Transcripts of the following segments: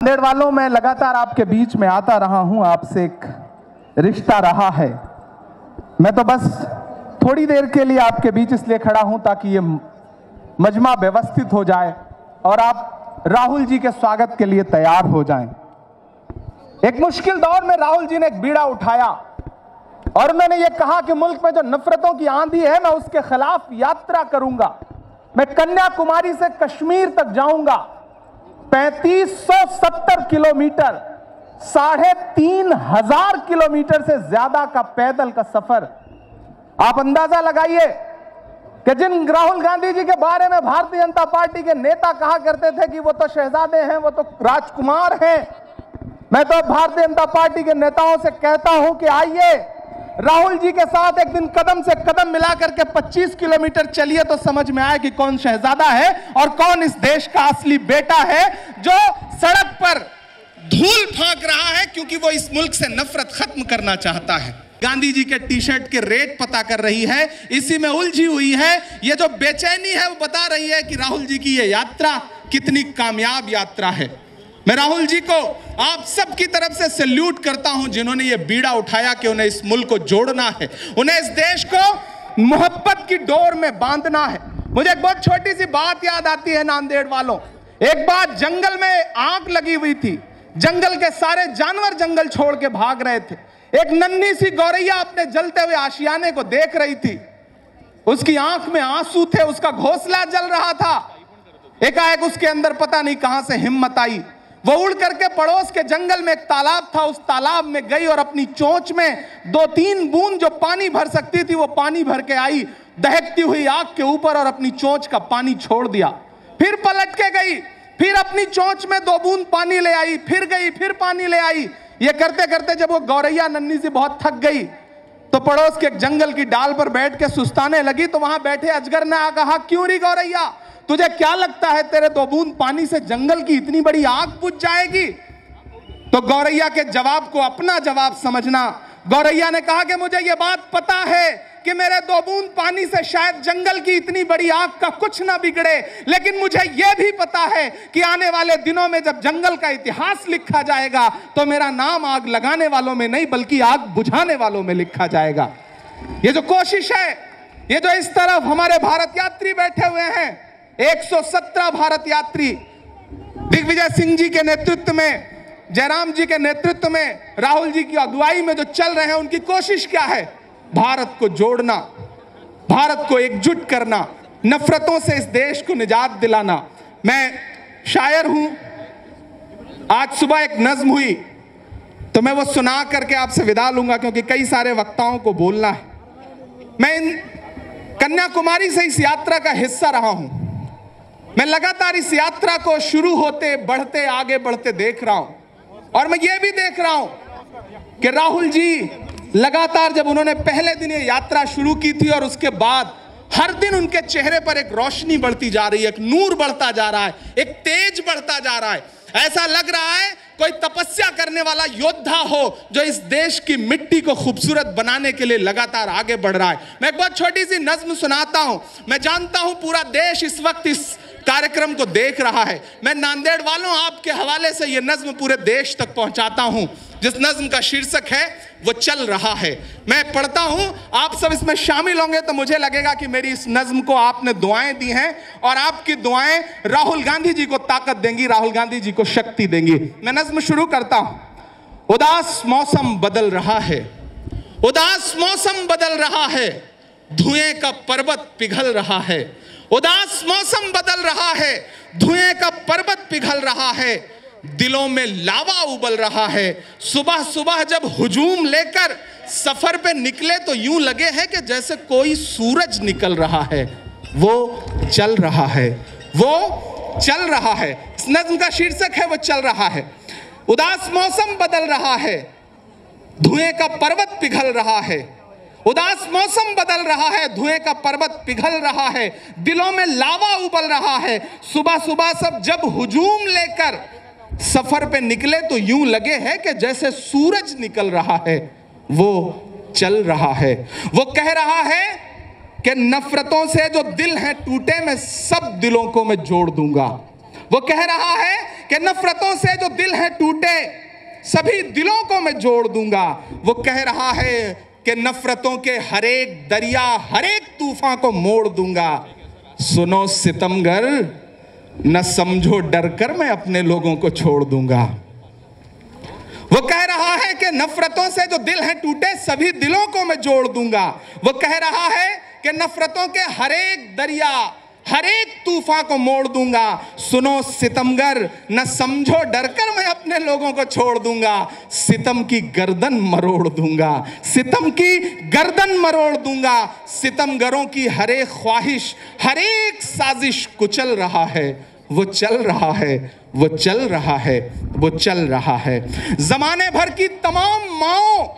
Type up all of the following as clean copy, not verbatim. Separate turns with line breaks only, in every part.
नांदेड़ वालों, मैं लगातार आपके बीच में आता रहा हूं, आपसे एक रिश्ता रहा है। मैं तो बस थोड़ी देर के लिए आपके बीच इसलिए खड़ा हूं ताकि ये मजमा व्यवस्थित हो जाए और आप राहुल जी के स्वागत के लिए तैयार हो जाएं। एक मुश्किल दौर में राहुल जी ने एक बीड़ा उठाया और उन्होंने ये कहा कि मुल्क में जो नफरतों की आंधी है, मैं उसके खिलाफ यात्रा करूंगा। मैं कन्याकुमारी से कश्मीर तक जाऊंगा। 3570 किलोमीटर, 3500 किलोमीटर से ज्यादा का पैदल का सफर। आप अंदाजा लगाइए कि जिन राहुल गांधी जी के बारे में भारतीय जनता पार्टी के नेता कहा करते थे कि वो तो शहजादे हैं, वो तो राजकुमार हैं, मैं तो भारतीय जनता पार्टी के नेताओं से कहता हूं कि आइए राहुल जी के साथ एक दिन कदम से कदम मिला करके 25 किलोमीटर चलिए तो समझ में आए कि कौन शहजादा है और कौन इस देश का असली बेटा है जो सड़क पर धूल फेंक रहा है क्योंकि वो इस मुल्क से नफरत खत्म करना चाहता है। गांधी जी के टी शर्ट के रेट पता कर रही है, इसी में उलझी हुई है। ये जो बेचैनी है वो बता रही है कि राहुल जी की ये यात्रा कितनी कामयाब यात्रा है। मैं राहुल जी को आप सबकी तरफ से सैल्यूट करता हूं जिन्होंने ये बीड़ा उठाया कि उन्हें इस मुल्क को जोड़ना है, उन्हें इस देश को मोहब्बत की डोर में बांधना है। मुझे एक बहुत छोटी सी बात याद आती है नांदेड़ वालों। एक बार जंगल में आग लगी हुई थी, जंगल के सारे जानवर जंगल छोड़ के भाग रहे थे। एक नन्ही सी गौरैया अपने जलते हुए आशियाने को देख रही थी, उसकी आंख में आंसू थे, उसका घोंसला जल रहा था। एकाएक उसके अंदर पता नहीं कहां से हिम्मत आई, वो उड़ करके पड़ोस के जंगल में एक तालाब था, उस तालाब में गई और अपनी चोंच में 2-3 बूंद जो पानी भर सकती थी वो पानी भर के आई दहकती हुई आग के ऊपर और अपनी चोंच का पानी छोड़ दिया। फिर पलट के गई, फिर अपनी चोंच में 2 बूंद पानी ले आई, फिर गई, फिर पानी ले आई। ये करते करते जब वो गौरैया नन्ही सी बहुत थक गई तो पड़ोस के एक जंगल की डाल पर बैठ के सुस्ताने लगी। तो वहां बैठे अजगर ने कहा, क्यों री गौरैया, तुझे क्या लगता है तेरे 2 बूंद पानी से जंगल की इतनी बड़ी आग बुझ जाएगी? तो गौरैया के जवाब को अपना जवाब समझना। गौरैया ने कहा कि मुझे यह बात पता है कि मेरे 2 बूंद पानी से शायद जंगल की इतनी बड़ी आग का कुछ ना बिगड़े, लेकिन मुझे यह भी पता है कि आने वाले दिनों में जब जंगल का इतिहास लिखा जाएगा तो मेरा नाम आग लगाने वालों में नहीं बल्कि आग बुझाने वालों में लिखा जाएगा। ये जो कोशिश है, ये जो इस तरफ हमारे भारत यात्री बैठे हुए हैं, 117 भारत यात्री दिग्विजय सिंह जी के नेतृत्व में, जयराम जी के नेतृत्व में, राहुल जी की अगुवाई में जो चल रहे हैं, उनकी कोशिश क्या है? भारत को जोड़ना, भारत को एकजुट करना, नफरतों से इस देश को निजात दिलाना। मैं शायर हूं, आज सुबह एक नज्म हुई तो मैं वो सुना करके आपसे विदा लूंगा क्योंकि कई सारे वक्ताओं को बोलना है। मैं इन कन्याकुमारी से इस यात्रा का हिस्सा रहा हूं। मैं लगातार इस यात्रा को शुरू होते बढ़ते आगे बढ़ते देख रहा हूं और मैं ये भी देख रहा हूं कि राहुल जी लगातार जब उन्होंने पहले दिन ये यात्रा शुरू की थी और उसके बाद हर दिन उनके चेहरे पर एक रोशनी बढ़ती जा रही है, एक नूर बढ़ता जा रहा है, एक तेज बढ़ता जा रहा है। ऐसा लग रहा है कोई तपस्या करने वाला योद्धा हो जो इस देश की मिट्टी को खूबसूरत बनाने के लिए लगातार आगे बढ़ रहा है। मैं एक बहुत छोटी सी नज्म सुनाता हूं। मैं जानता हूं पूरा देश इस वक्त इस कार्यक्रम को देख रहा है। मैं नांदेड़ वालों आपके हवाले से यह नज्म पूरे देश तक पहुंचाता हूं, जिस नज्म का शीर्षक है वो चल रहा है। मैं पढ़ता हूं, आप सब इसमें शामिल होंगे तो मुझे लगेगा कि मेरी इस नज्म को आपने दुआएं दी हैं और आपकी दुआएं राहुल गांधी जी को ताकत देंगी, राहुल गांधी जी को शक्ति देंगी। मैं नज्म शुरू करता हूं। उदास मौसम बदल रहा है, उदास मौसम बदल रहा है, धुएं का पर्वत पिघल रहा है। उदास मौसम बदल रहा है, धुएं का पर्वत पिघल रहा है, दिलों में लावा उबल रहा है। सुबह सुबह जब हुजूम लेकर सफर पे निकले तो यूं लगे है कि जैसे कोई सूरज निकल रहा है। वो चल रहा है, वो चल रहा है। इस नज्म का शीर्षक है वो चल रहा है। उदास मौसम बदल रहा है, धुएं का पर्वत पिघल रहा है। उदास मौसम बदल रहा है, धुएं का पर्वत पिघल रहा है, दिलों में लावा उबल रहा है। सुबह सुबह सब जब हुजूम लेकर सफर पे निकले तो यूं लगे है कि जैसे सूरज निकल रहा है। वो चल रहा है, वो कह रहा है कि नफरतों से जो दिल हैं टूटे, मैं सब दिलों को मैं जोड़ दूंगा। वो कह रहा है कि नफरतों से जो दिल हैं टूटे सभी दिलों को मैं जोड़ दूंगा। वो कह रहा है कि नफरतों के हर एक दरिया हर एक तूफान को मोड़ दूंगा। सुनो सितमगर, न समझो डर कर मैं अपने लोगों को छोड़ दूंगा। वो कह रहा है कि नफरतों से जो दिल हैं टूटे सभी दिलों को मैं जोड़ दूंगा। वो कह रहा है कि नफरतों के हर एक दरिया हर एक तूफान को मोड़ दूंगा। सुनो सितमगर, न समझो डर कर मैं अपने लोगों को छोड़ दूंगा। सितम की गर्दन मरोड़ दूंगा, सितम की गर्दन मरोड़ दूंगा। सितमगरों की हर एक ख्वाहिश हर एक साजिश कुचल रहा है। वो चल रहा है, वो चल रहा है, वो चल रहा है। जमाने भर की तमाम माओ,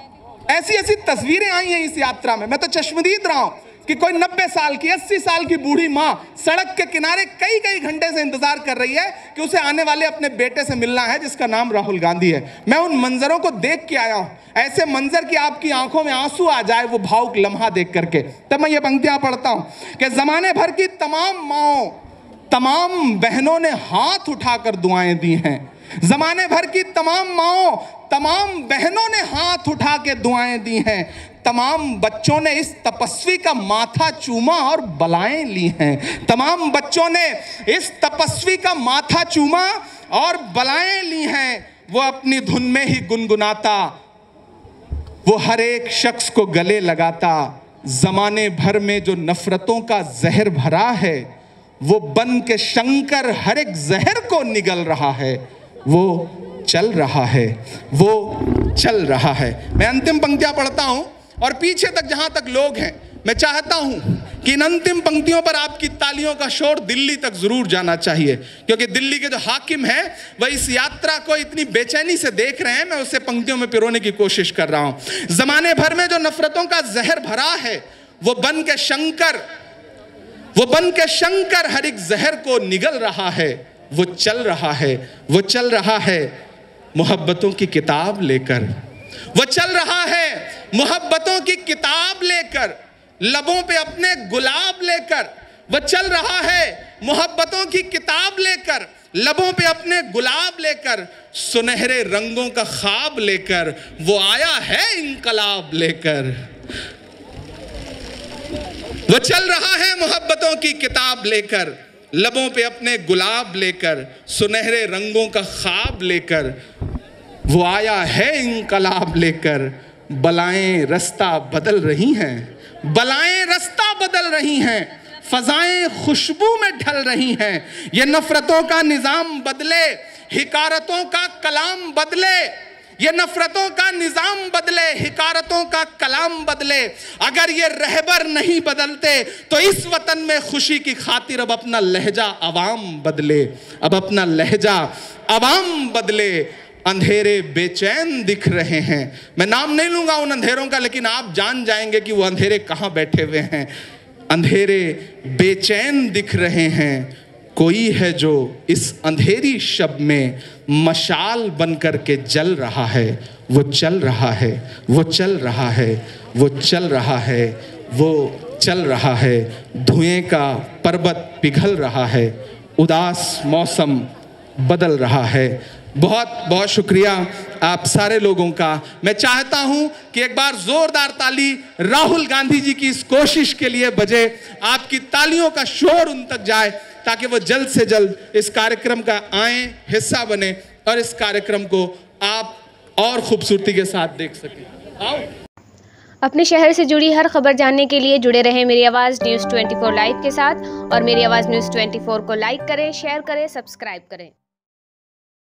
ऐसी ऐसी तस्वीरें आई हैं इस यात्रा में। मैं तो चश्मदीद रहा हूं कि कोई 90 साल की 80 साल की बूढ़ी माँ सड़क के किनारे कई कई घंटे से इंतजार कर रही है कि उसे आने वाले अपने बेटे से मिलना है जिसका नाम राहुल गांधी है। मैं उन मंजरों को देख के आया हूं, ऐसे मंजर कि आपकी आंखों में आंसू आ जाए वो भावुक लम्हा देख करके। तब मैं ये पंक्तियां पढ़ता हूं कि जमाने भर की तमाम माओ तमाम बहनों ने हाथ उठाकर दुआएं दी हैं। जमाने भर की तमाम माओ तमाम बहनों ने हाथ उठा के दुआएं दी हैं। तमाम बच्चों ने इस तपस्वी का माथा चूमा और बलाएं ली हैं। तमाम बच्चों ने इस तपस्वी का माथा चूमा और बलाएं ली हैं। वो अपनी धुन में ही गुनगुनाता, वो हर एक शख्स को गले लगाता। जमाने भर में जो नफरतों का जहर भरा है वो बन के शंकर हर एक जहर को निगल रहा है। वो चल रहा है, वो चल रहा है। मैं अंतिम पंक्तियां पढ़ता हूं और पीछे तक जहां तक लोग हैं, मैं चाहता हूं कि इन अंतिम पंक्तियों पर आपकी तालियों का शोर दिल्ली तक जरूर जाना चाहिए, क्योंकि दिल्ली के जो हाकिम हैं वह इस यात्रा को इतनी बेचैनी से देख रहे हैं। मैं उसे पंक्तियों में पिरोने की कोशिश कर रहा हूं। जमाने भर में जो नफरतों का जहर भरा है वो बन के शंकर हर एक जहर को निगल रहा है। वो चल रहा है, वो चल रहा है मोहब्बतों की किताब लेकर। वो चल रहा है मोहब्बतों की किताब लेकर, लबों पे अपने गुलाब लेकर। वो चल रहा है मोहब्बतों की किताब लेकर, लबों पे अपने गुलाब लेकर, सुनहरे रंगों का ख्वाब लेकर। वो आया है इनकलाब लेकर। वो चल रहा है मोहब्बतों की किताब लेकर, लबों पे अपने गुलाब लेकर, सुनहरे रंगों का ख्वाब लेकर। वो आया है इनकलाब लेकर। बलाएं रास्ता बदल रही हैं, बलाएं रास्ता बदल रही हैं, फजाएं खुशबू में ढल रही हैं। ये नफरतों का निजाम बदले, हिकारतों का कलाम बदले। ये नफरतों का निजाम बदले, हिकारतों का कलाम बदले। अगर ये रहबर नहीं बदलते तो इस वतन में खुशी की खातिर अब अपना लहजा अवाम बदले, अब अपना लहजा अवाम बदले। अंधेरे बेचैन दिख रहे हैं। मैं नाम नहीं लूंगा उन अंधेरों का, लेकिन आप जान जाएंगे कि वो अंधेरे कहां बैठे हुए हैं। अंधेरे बेचैन दिख रहे हैं। कोई है जो इस अंधेरी शब में मशाल बन कर के जल रहा है। वो चल रहा है, वो चल रहा है, वो चल रहा है, वो चल रहा है। धुएं का पर्वत पिघल रहा है, उदास मौसम बदल रहा है। बहुत बहुत शुक्रिया आप सारे लोगों का। मैं चाहता हूं कि एक बार जोरदार ताली राहुल गांधी जी की इस कोशिश के लिए बजे। आपकी तालियों का शोर उन तक जाए ताकि वो जल्द से जल्द इस कार्यक्रम का आए, हिस्सा बने और इस कार्यक्रम को आप और खूबसूरती के साथ देख सकें। आओ।
अपने शहर से जुड़ी हर खबर जानने के लिए जुड़े रहें मेरी आवाज़ न्यूज़ 24 लाइव के साथ, और मेरी आवाज़ न्यूज़ 24 को लाइक करें, शेयर करें, सब्सक्राइब करें।